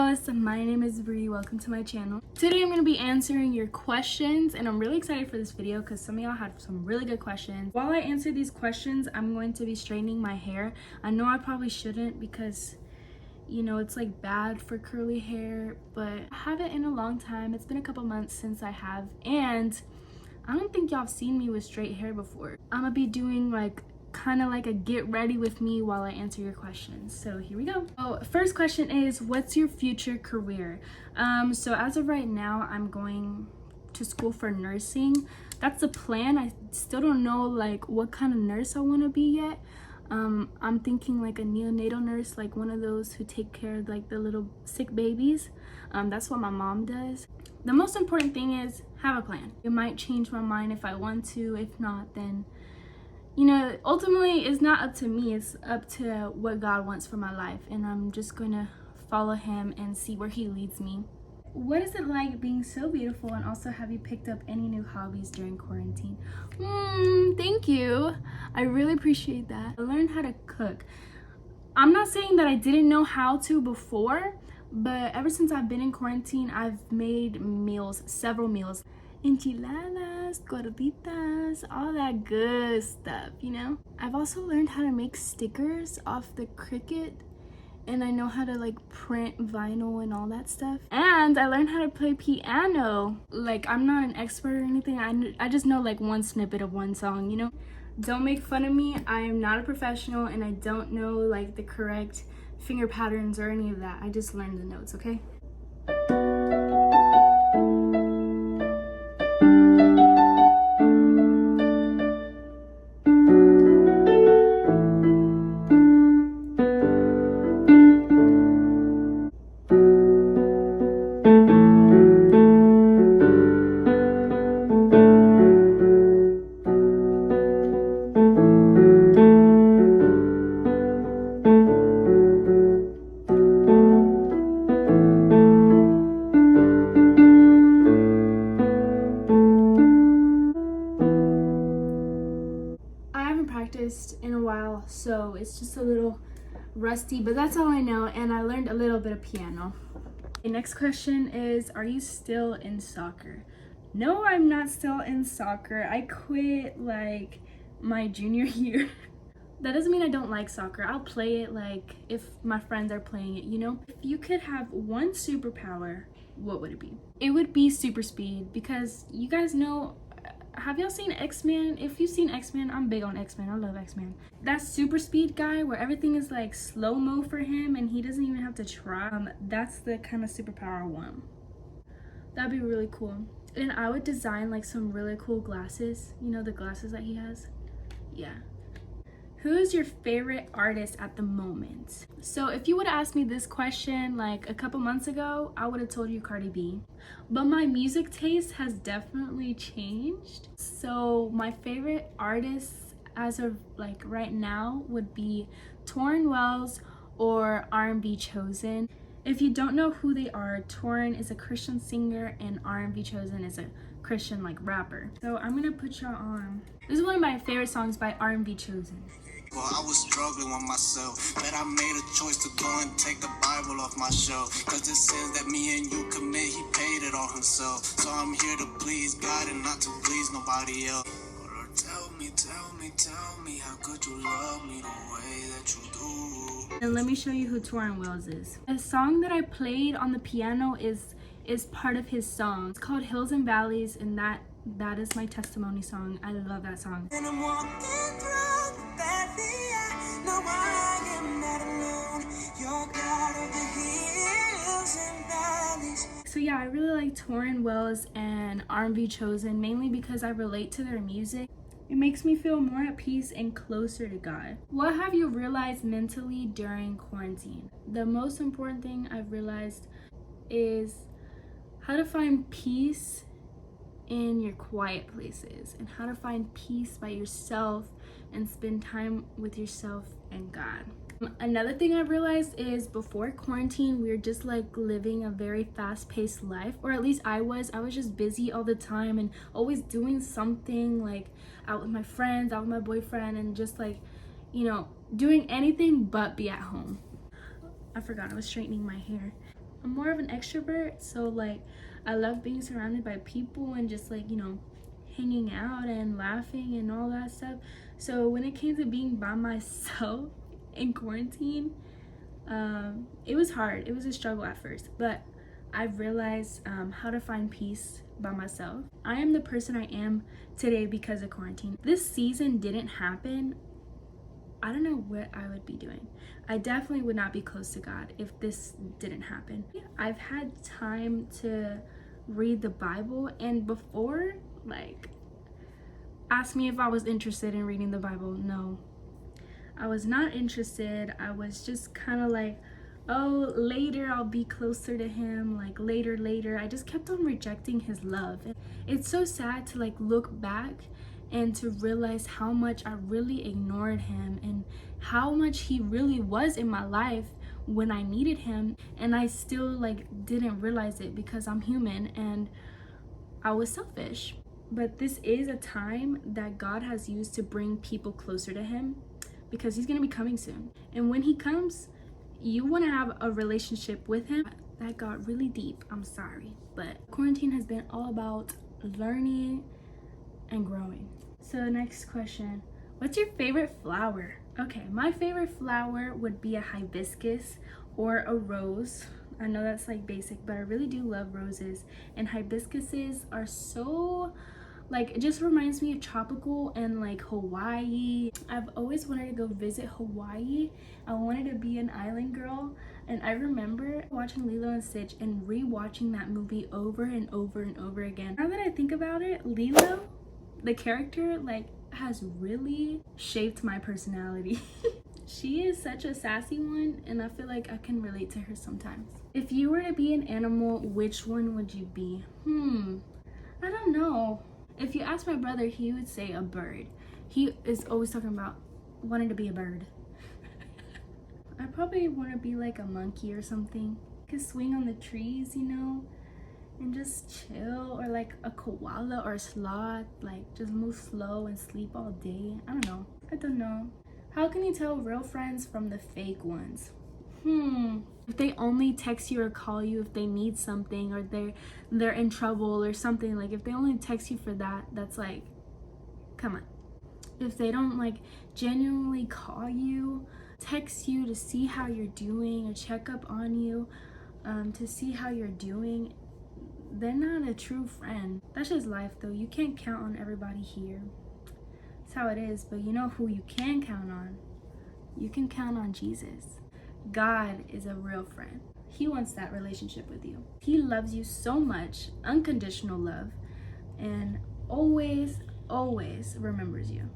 girls, my name is Bree. Welcome to my channel. Today I'm going to be answering your questions, and I'm really excited for this video because some of y'all had some really good questions. While I answer these questions, I'm going to be straightening my hair. I know I probably shouldn't because, you know, it's like bad for curly hair, but I haven't in a long time. It's been a couple months since I have, and I don't think y'all have seen me with straight hair before. I'm gonna be doing like kind of like a get ready with me while I answer your questions. So here we go. Oh, first question is, what's your future career? So as of right now, I'm going to school for nursing. That's the plan. I still don't know like what kind of nurse I want to be yet. I'm thinking like a neonatal nurse, like one of those who take care of like the little sick babies. That's what my mom does. The most important thing is have a plan. It might change my mind if I want to. If not, then you know, ultimately it's not up to me, it's up to what God wants for my life, and I'm just gonna follow him and see where he leads me. What is it like being so beautiful, and also have you picked up any new hobbies during quarantine? Thank you. I really appreciate that. I learned how to cook. I'm not saying that I didn't know how to before, but ever since I've been in quarantine, I've made meals, several meals. Enchiladas, gorditas, all that good stuff, you know? I've also learned how to make stickers off the Cricut, and I know how to like print vinyl and all that stuff. And I learned how to play piano. Like, I'm not an expert or anything. I just know like one snippet of one song, you know? Don't make fun of me. I am not a professional, and I don't know like the correct finger patterns or any of that. I just learned the notes, okay? In a while, so it's just a little rusty, but that's all I know, and I learned a little bit of piano. The next question is, are you still in soccer? No, I'm not still in soccer. I quit like my junior year. That doesn't mean I don't like soccer. I'll play it like if my friends are playing it, you know? If you could have one superpower, what would it be? It would be super speed, because you guys know, have y'all seen X-Men? If you've seen X-Men, I'm big on X-Men. I love X-Men. That super speed guy where everything is like slow-mo for him and he doesn't even have to try. That's the kind of superpower I want. That'd be really cool. And I would design like some really cool glasses. You know, the glasses that he has? Yeah. Who is your favorite artist at the moment? So if you would have asked me this question like a couple months ago, I would have told you Cardi B. But my music taste has definitely changed. So my favorite artists as of like right now would be Torrin Wells or R&B Chosen. If you don't know who they are, Torrin is a Christian singer and R&B Chosen is a Christian like rapper. So I'm gonna put y'all on. This is one of my favorite songs by R&B Chosen. Well, I was struggling with myself, but I made a choice to go and take the Bible off my shelf. Cause it says that me and you commit, he paid it all himself. So I'm here to please God and not to please nobody else. Lord, tell me, how could you love me the way that you do? And let me show you who Torrin Wells is. The song that I played on the piano is part of his song. It's called Hills and Valleys, and that is my testimony song. I love that song. And I'm walking through the valley, I know I am not alone. You're God of the hills and valleys. So yeah, I really like Torrin Wells and R&B Chosen, mainly because I relate to their music. It makes me feel more at peace and closer to God. What have you realized mentally during quarantine? The most important thing I've realized is how to find peace in your quiet places, and how to find peace by yourself and spend time with yourself and God. Another thing I realized is before quarantine, we were just like living a very fast-paced life, or at least I was just busy all the time and always doing something, like out with my friends, out with my boyfriend, and just like, you know, doing anything but be at home. I forgot I was straightening my hair. I'm more of an extrovert, so like I love being surrounded by people and just like, you know, hanging out and laughing and all that stuff. So when it came to being by myself in quarantine, it was hard. It was a struggle at first, but I've realized how to find peace by myself. I am the person I am today because of quarantine. This season didn't happen, I don't know what I would be doing. I definitely would not be close to God if this didn't happen. I've had time to read the Bible, and before, like, ask me if I was interested in reading the Bible. No, I was not interested. I was just kind of like, oh, later I'll be closer to him, like later. I just kept on rejecting his love. It's so sad to like look back and to realize how much I really ignored him and how much he really was in my life when I needed him, and I still like didn't realize it because I'm human and I was selfish. But this is a time that God has used to bring people closer to him because he's going to be coming soon. And when he comes, you want to have a relationship with him. That got really deep, I'm sorry, but quarantine has been all about learning and growing. So next question, what's your favorite flower? Okay, my favorite flower would be a hibiscus or a rose. I know that's like basic, but I really do love roses, and hibiscuses are so like, it just reminds me of tropical and like Hawaii. I've always wanted to go visit Hawaii. I wanted to be an island girl, and I remember watching Lilo and Stitch and re-watching that movie over and over again. Now that I think about it, Lilo, the character, like has really shaped my personality. She is such a sassy one, and I feel like I can relate to her sometimes. If you were to be an animal, which one would you be? I don't know. If you ask my brother, he would say a bird. He is always talking about wanting to be a bird. I probably want to be like a monkey or something. I could swing on the trees, you know, and just chill, or like a koala or a sloth, like just move slow and sleep all day. I don't know. How can you tell real friends from the fake ones? If they only text you or call you if they need something, or they're in trouble or something, like if they only text you for that, that's like, come on. If they don't like genuinely call you, text you to see how you're doing or check up on you, to see how you're doing, they're not a true friend. That's just life though. You can't count on everybody here. That's how it is. But you know who you can count on? You can count on Jesus. God is a real friend. He wants that relationship with you. He loves you so much, unconditional love, and always remembers you.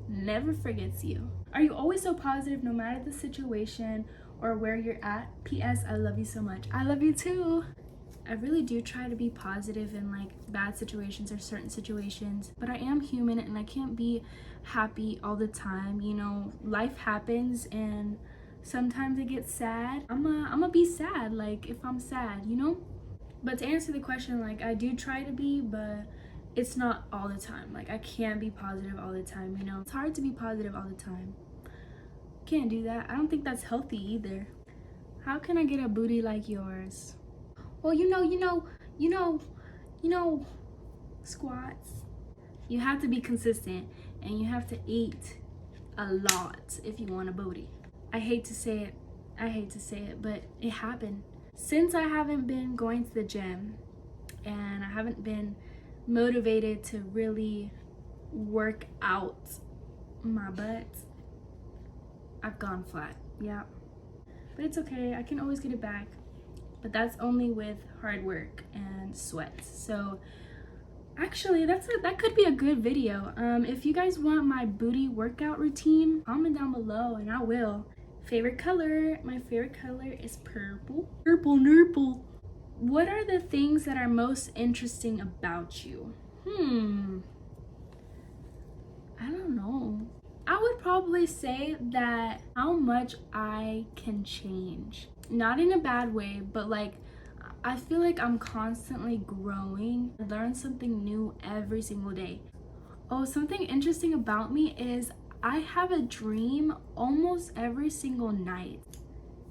Never forgets you. Are you always so positive no matter the situation or where you're at? P.S. I love you so much. I love you too. I really do try to be positive in like bad situations or certain situations, but I am human and I can't be happy all the time. You know, life happens and sometimes it gets sad. I'm a be sad, like if I'm sad, you know? But to answer the question, like I do try to be, but it's not all the time. Like I can't be positive all the time, you know? It's hard to be positive all the time. Can't do that. I don't think that's healthy either. How can I get a booty like yours? Well, you know, squats. You have to be consistent and you have to eat a lot if you want a booty. I hate to say it, but it happened. Since I haven't been going to the gym and I haven't been motivated to really work out my butt, I've gone flat. Yeah. But it's okay. I can always get it back. But that's only with hard work and sweat. So actually that could be a good video. If you guys want my booty workout routine, comment down below and I will. Favorite color? My favorite color is purple. Purple. What are the things that are most interesting about you? I don't know. I would probably say that how much I can change. Not in a bad way, but like I feel like I'm constantly growing. I learn something new every single day. Oh, something interesting about me is I have a dream almost every single night.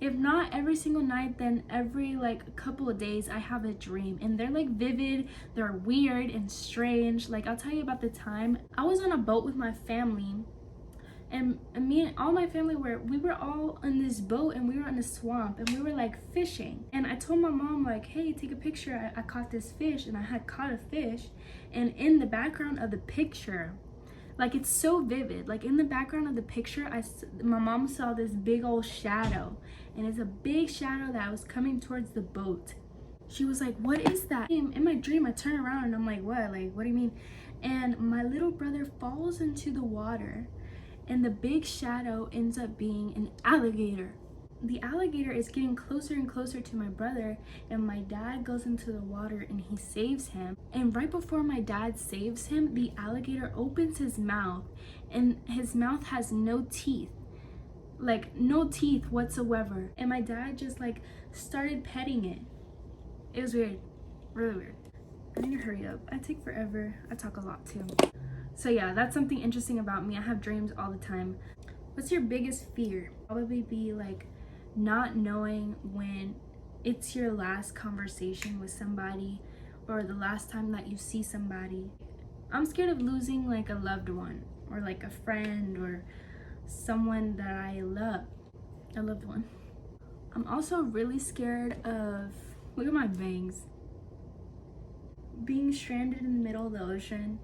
If not every single night, then every like couple of days I have a dream, and they're like vivid, they're weird and strange. Like I'll tell you about the time I was on a boat with my family, and me and all my family we were all on this boat, and we were in a swamp, and we were like fishing. And I told my mom like, hey, take a picture, I caught this fish. And I had caught a fish, and in the background of the picture, like it's so vivid, like in the background of the picture, my mom saw this big old shadow, and it's a big shadow that was coming towards the boat. She was like, what is that? In my dream I turn around and I'm like, what do you mean? And my little brother falls into the water, and the big shadow ends up being an alligator. The alligator is getting closer and closer to my brother, and my dad goes into the water and he saves him. And right before my dad saves him, the alligator opens his mouth, and his mouth has no teeth, like no teeth whatsoever. And my dad just like started petting it. It was weird, really weird. I need to hurry up. I take forever. I talk a lot too. So yeah, that's something interesting about me. I have dreams all the time. What's your biggest fear? Probably be like not knowing when it's your last conversation with somebody, or the last time that you see somebody. I'm scared of losing like a loved one, or like a friend, or someone that I love, a loved one. I'm also really scared of, look at my bangs, being stranded in the middle of the ocean,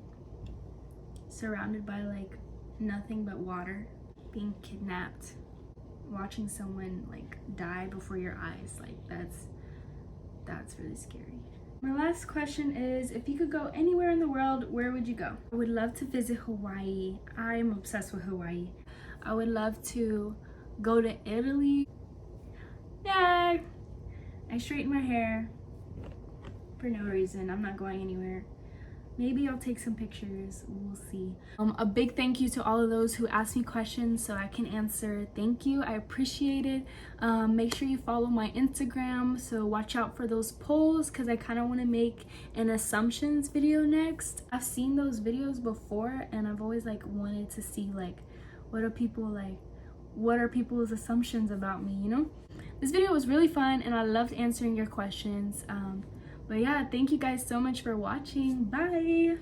surrounded by like nothing but water, being kidnapped, watching someone like die before your eyes. Like that's really scary. My last question is, if you could go anywhere in the world, where would you go? I would love to visit Hawaii. I'm obsessed with Hawaii. I would love to go to Italy. Yeah, I straightened my hair for no reason. I'm not going anywhere. Maybe I'll take some pictures, we'll see. A big thank you to all of those who asked me questions so I can answer. Thank you, I appreciate it. Make sure you follow my Instagram, so watch out for those polls, because I kind of want to make an assumptions video next. I've seen those videos before, and I've always like wanted to see like, what are people's assumptions about me, you know? This video was really fun, and I loved answering your questions. But yeah, thank you guys so much for watching. Bye!